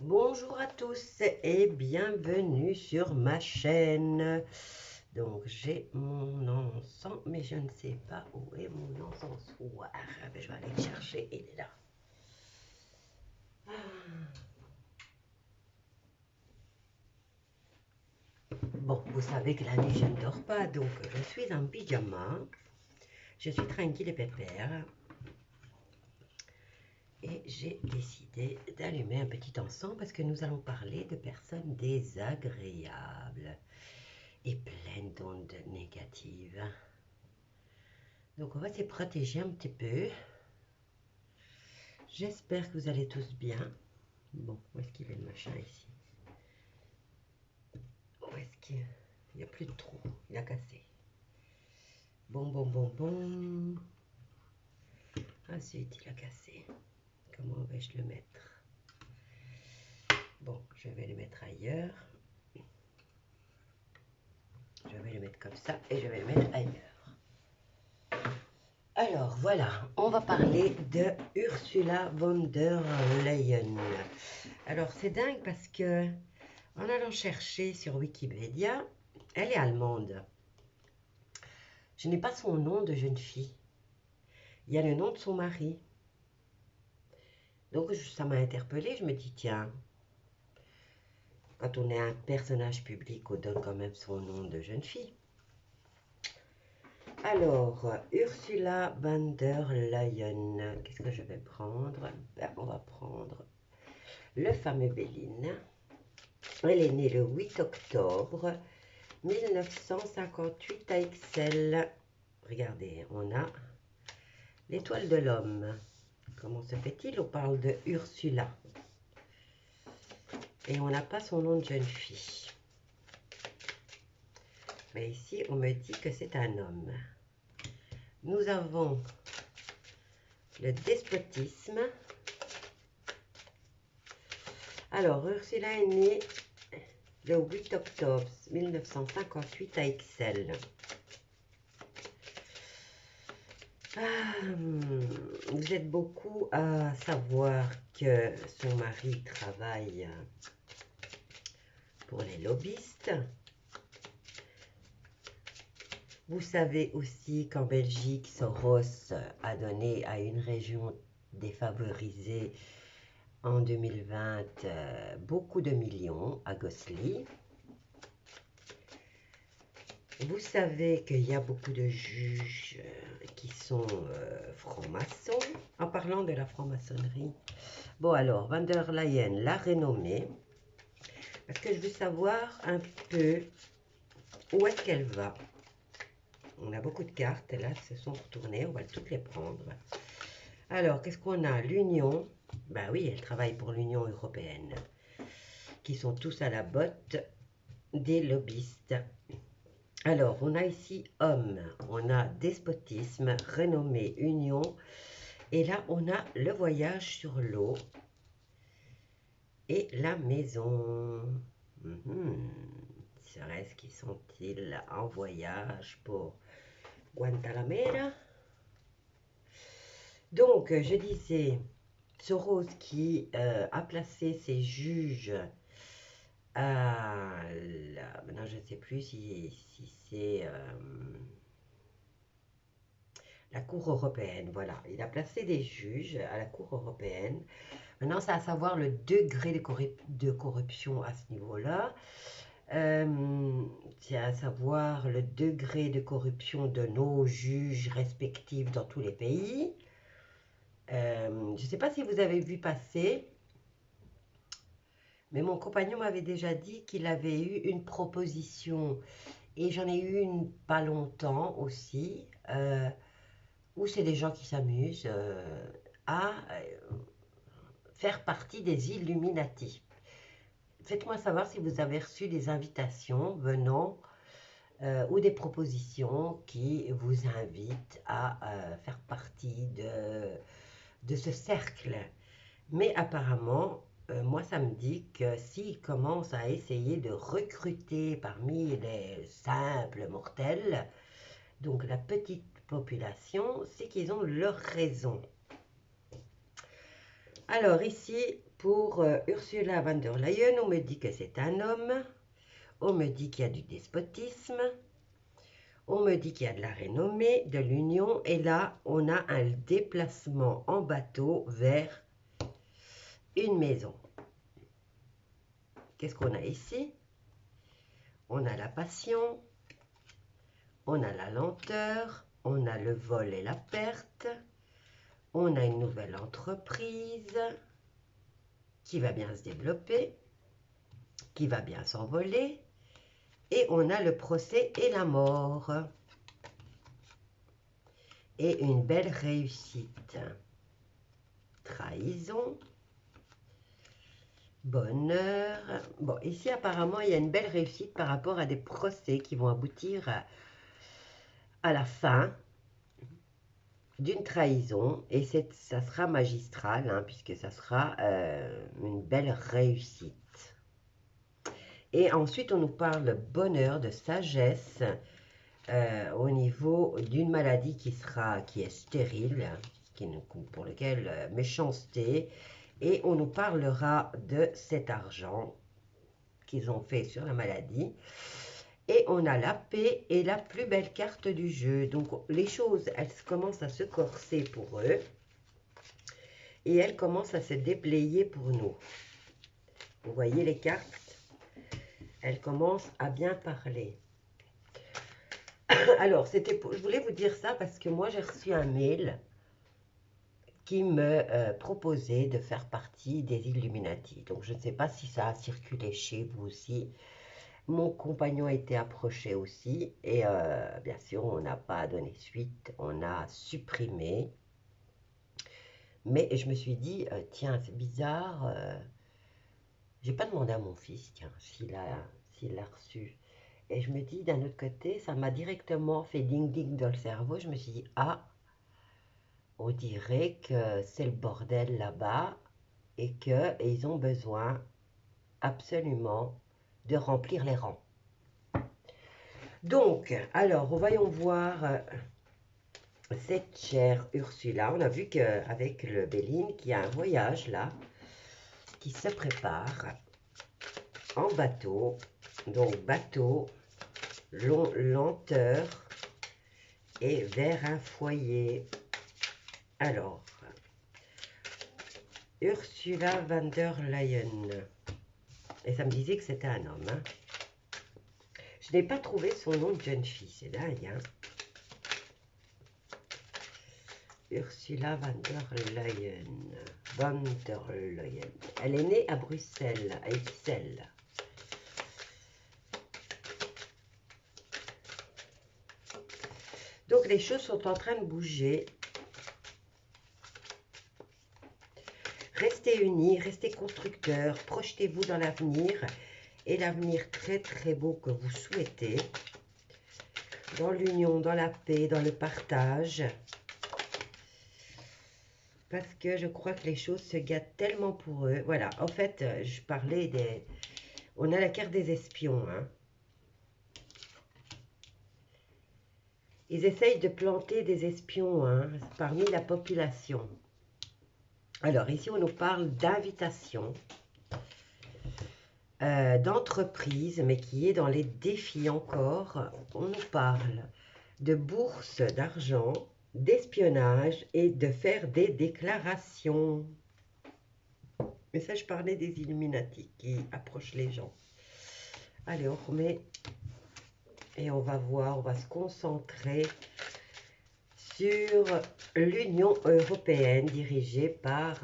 Bonjour à tous et bienvenue sur ma chaîne. Donc j'ai mon encens, mais je ne sais pas où est mon encensoir. Ah ben, je vais aller le chercher, il est là. Bon, vous savez que la nuit je ne dors pas, donc je suis en pyjama. Je suis tranquille et pépère. Et j'ai décidé d'allumer un petit encens parce que nous allons parler de personnes désagréables et pleines d'ondes négatives. Donc on va se protéger un petit peu. J'espère que vous allez tous bien. Bon, où est-ce qu'il est le machin ici? Où est-ce qu'il n'y a plus de trou? Il a cassé. Bon. Ensuite, il a cassé. Comment vais-je le mettre? Bon, je vais le mettre ailleurs. Je vais le mettre comme ça et je vais le mettre ailleurs. Alors voilà, on va parler de Ursula von der Leyen. Alors c'est dingue parce que en allant chercher sur Wikipédia, elle est allemande. Je n'ai pas son nom de jeune fille. Il y a le nom de son mari. Donc ça m'a interpellée. Je me dis, tiens, quand on est un personnage public, on donne quand même son nom de jeune fille. Alors, Ursula von der Leyen. Qu'est-ce que je vais prendre? Ben, on va prendre le fameux Béline. Elle est née le 8 octobre 1958 à Ixelles. Regardez, on a l'étoile de l'homme. Comment se fait-il? On parle de Ursula. Et on n'a pas son nom de jeune fille. Mais ici, on me dit que c'est un homme. Nous avons le despotisme. Alors, Ursula est née le 8 octobre 1958 à Ixelles. Vous êtes beaucoup à savoir que son mari travaille pour les lobbyistes. Vous savez aussi qu'en Belgique, Soros a donné à une région défavorisée en 2020 beaucoup de millions à Gosselies. Vous savez qu'il y a beaucoup de juges qui sont francs-maçons. En parlant de la franc-maçonnerie, bon alors, van der Leyen, la renommée, parce que je veux savoir un peu où est-ce qu'elle va. On a beaucoup de cartes, là, elles se sont retournées, on va toutes les prendre. Alors, qu'est-ce qu'on a? L'Union, ben oui, elle travaille pour l'Union européenne, qui sont tous à la botte des lobbyistes. Alors, on a ici homme, on a despotisme, renommée, union, et là, on a le voyage sur l'eau et la maison. Serait-ce qu'ils sont-ils en voyage pour Guantanamera? Donc, je disais, Soros qui a placé ses juges à maintenant je ne sais plus si c'est la Cour européenne, voilà. Il a placé des juges à la Cour européenne. Maintenant, c'est à savoir le degré de corruption à ce niveau-là. C'est à savoir le degré de corruption de nos juges respectifs dans tous les pays. Je ne sais pas si vous avez vu passer, mais mon compagnon m'avait déjà dit qu'il avait eu une proposition, et j'en ai eu une pas longtemps aussi, où c'est des gens qui s'amusent à faire partie des Illuminati. Faites-moi savoir si vous avez reçu des invitations venant ou des propositions qui vous invitent à faire partie de ce cercle. Mais apparemment, moi, ça me dit que s'ils commencent à essayer de recruter parmi les simples mortels, donc la petite population, c'est qu'ils ont leur raison. Alors ici, pour Ursula von der Leyen, on me dit que c'est un homme. On me dit qu'il y a du despotisme. On me dit qu'il y a de la renommée, de l'union. Et là, on a un déplacement en bateau vers une maison. Qu'est-ce qu'on a ici? On a la passion. On a la lenteur. On a le vol et la perte. On a une nouvelle entreprise qui va bien se développer, qui va bien s'envoler. Et on a le procès et la mort. Et une belle réussite. Trahison. Bonheur. Bon, ici apparemment il y a une belle réussite par rapport à des procès qui vont aboutir à la fin d'une trahison. Et ça sera magistral, hein, puisque ça sera une belle réussite. Et ensuite on nous parle de bonheur, de sagesse, au niveau d'une maladie qui est stérile, pour laquelle méchanceté, et on nous parlera de cet argent qu'ils ont fait sur la maladie, et on a la paix et la plus belle carte du jeu. Donc les choses, elles commencent à se corser pour eux, et elles commencent à se déblayer pour nous. Vous voyez les cartes, elles commencent à bien parler. Alors, je voulais vous dire ça parce que moi, j'ai reçu un mail qui me proposait de faire partie des Illuminati. Donc, je ne sais pas si ça a circulé chez vous aussi. Mon compagnon a été approché aussi. Et bien sûr, on n'a pas donné suite. On a supprimé. Mais je me suis dit, tiens, c'est bizarre. J'ai pas demandé à mon fils, tiens, s'il l'a reçu. Et je me dis, d'un autre côté, ça m'a directement fait ding-ding dans le cerveau. Je me suis dit, ah, on dirait que c'est le bordel là-bas et qu'ils ont besoin absolument de remplir les rangs. Donc, alors, voyons voir cette chère Ursula. On a vu qu'avec le Béline, qu'il y a un voyage là qui se prépare en bateau. Donc, bateau, lenteur et vers un foyer. Alors, Ursula von der Leyen. Et ça me disait que c'était un homme. Hein. Je n'ai pas trouvé son nom de jeune fille, c'est dingue. Hein. Ursula von der Leyen. Von der Leyen. Elle est née à Bruxelles, à Ixelles. Donc les choses sont en train de bouger. Restez unis, restez constructeurs, projetez-vous dans l'avenir et l'avenir très très beau que vous souhaitez. Dans l'union, dans la paix, dans le partage. Parce que je crois que les choses se gâtent tellement pour eux. Voilà, en fait, je parlais des... On a la carte des espions, hein. Ils essayent de planter des espions, hein, parmi la population. Alors, ici, on nous parle d'invitation, d'entreprise, mais qui est dans les défis encore. On nous parle de bourse d'argent, d'espionnage et de faire des déclarations. Mais ça, je parlais des Illuminati qui approchent les gens. Allez, on remet et on va voir, on va se concentrer sur l'Union européenne dirigée par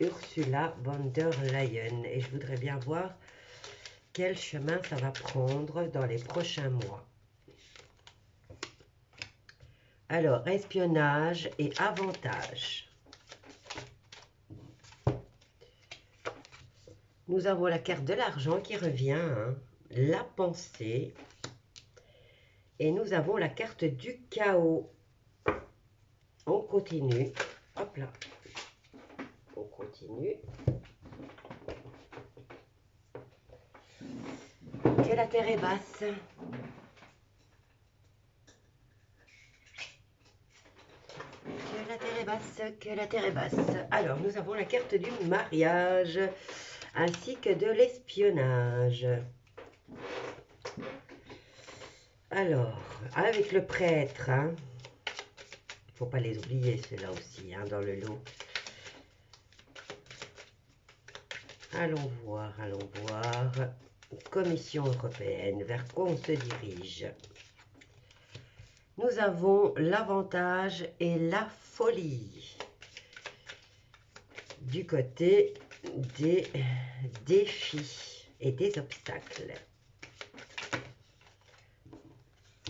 Ursula von der Leyen. Et je voudrais bien voir quel chemin ça va prendre dans les prochains mois. Alors, espionnage et avantages. Nous avons la carte de l'argent qui revient, hein, la pensée. Et nous avons la carte du chaos. On continue. Hop là. On continue. Que la terre est basse. Que la terre est basse. que la terre est basse. Alors, nous avons la carte du mariage ainsi que de l'espionnage. Alors, avec le prêtre, hein, il ne faut pas les oublier, ceux-là aussi, hein, dans le lot. Allons voir. Commission européenne, vers quoi on se dirige? Nous avons l'avantage et la folie. Du côté des défis et des obstacles.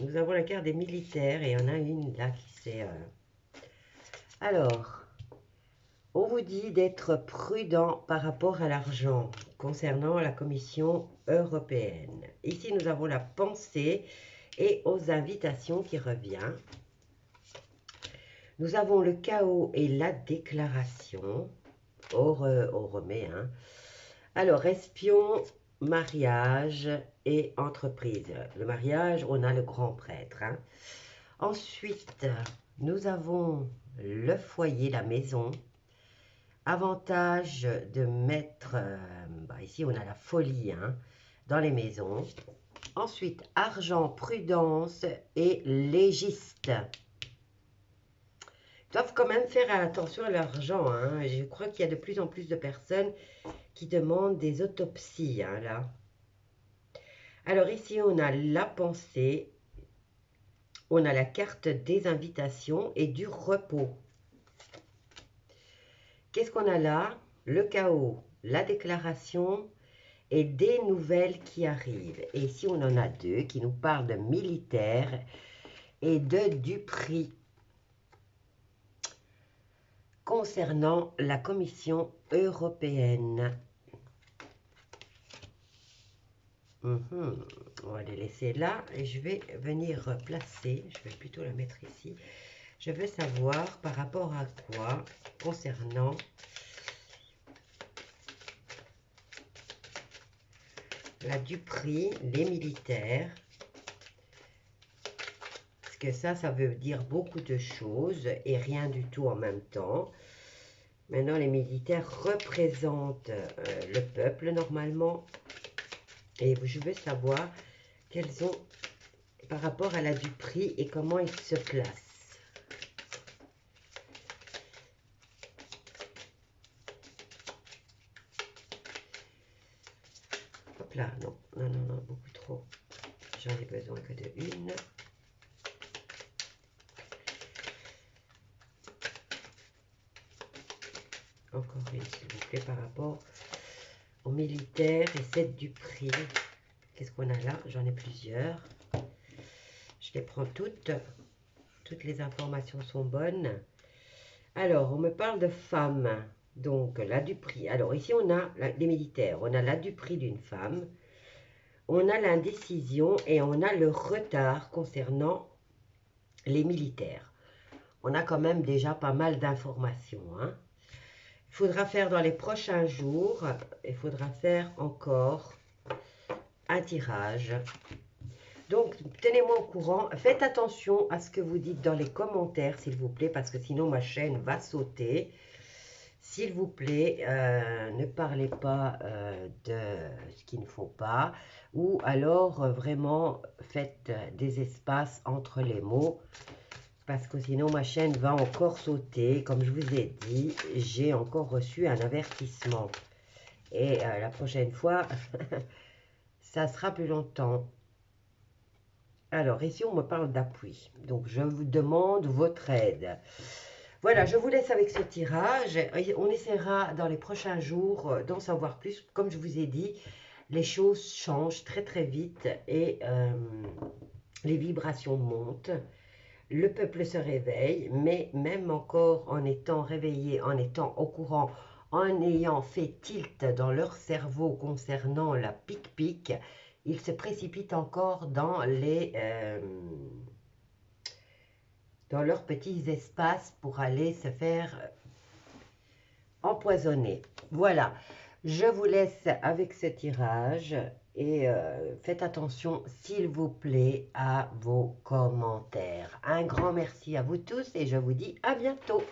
Nous avons la carte des militaires et on a une là qui s'est... Alors, on vous dit d'être prudent par rapport à l'argent concernant la Commission européenne. Ici, nous avons la pensée et aux invitations qui revient. Nous avons le chaos et la déclaration. On remet, hein. Alors, espion, mariage et entreprise. Le mariage, on a le grand prêtre, hein. Ensuite, nous avons le foyer, la maison. Avantage de mettre, ici on a la folie, hein, dans les maisons. Ensuite, argent, prudence et légiste. Ils doivent quand même faire attention à l'argent, hein. Je crois qu'il y a de plus en plus de personnes qui demandent des autopsies, hein, là. Alors ici, on a la pensée, on a la carte des invitations et du repos. Qu'est-ce qu'on a là? Le chaos, la déclaration et des nouvelles qui arrivent. Et ici, on en a deux qui nous parlent de militaires et du prix concernant la Commission européenne. On va les laisser là et je vais venir placer, je vais plutôt la mettre ici. Je veux savoir par rapport à quoi concernant la Dupri, les militaires. Parce que ça veut dire beaucoup de choses et rien du tout en même temps. Maintenant, les militaires représentent le peuple normalement. Et je veux savoir quels ont par rapport à la Dupri et comment ils se placent. Hop là, non, beaucoup trop. J'en ai besoin que de une. Encore une, s'il vous plaît, par rapport aux militaires et cette Dupri. Qu'est-ce qu'on a là? J'en ai plusieurs. Je les prends toutes. Toutes les informations sont bonnes. Alors, on me parle de femmes. Donc, la Dupri. Alors, ici, on a les militaires. On a la Dupri d'une femme. On a l'indécision et on a le retard concernant les militaires. On a quand même déjà pas mal d'informations, hein. Il faudra faire dans les prochains jours, il faudra faire encore un tirage. Donc, tenez-moi au courant. Faites attention à ce que vous dites dans les commentaires, s'il vous plaît, parce que sinon ma chaîne va sauter. S'il vous plaît, ne parlez pas de ce qu'il ne faut pas. Ou alors, vraiment, faites des espaces entre les mots. Parce que sinon, ma chaîne va encore sauter. Comme je vous ai dit, j'ai encore reçu un avertissement. Et la prochaine fois, ça sera plus longtemps. Alors, ici, on me parle d'appui. Donc, je vous demande votre aide. Voilà, je vous laisse avec ce tirage. On essaiera dans les prochains jours d'en savoir plus. Comme je vous ai dit, les choses changent très très vite et les vibrations montent. Le peuple se réveille, mais même encore en étant réveillé, en étant au courant, en ayant fait tilt dans leur cerveau concernant la pique-pique, ils se précipitent encore dans leurs petits espaces pour aller se faire empoisonner. Voilà, je vous laisse avec ce tirage et faites attention, s'il vous plaît, à vos commentaires. Un grand merci à vous tous et je vous dis à bientôt.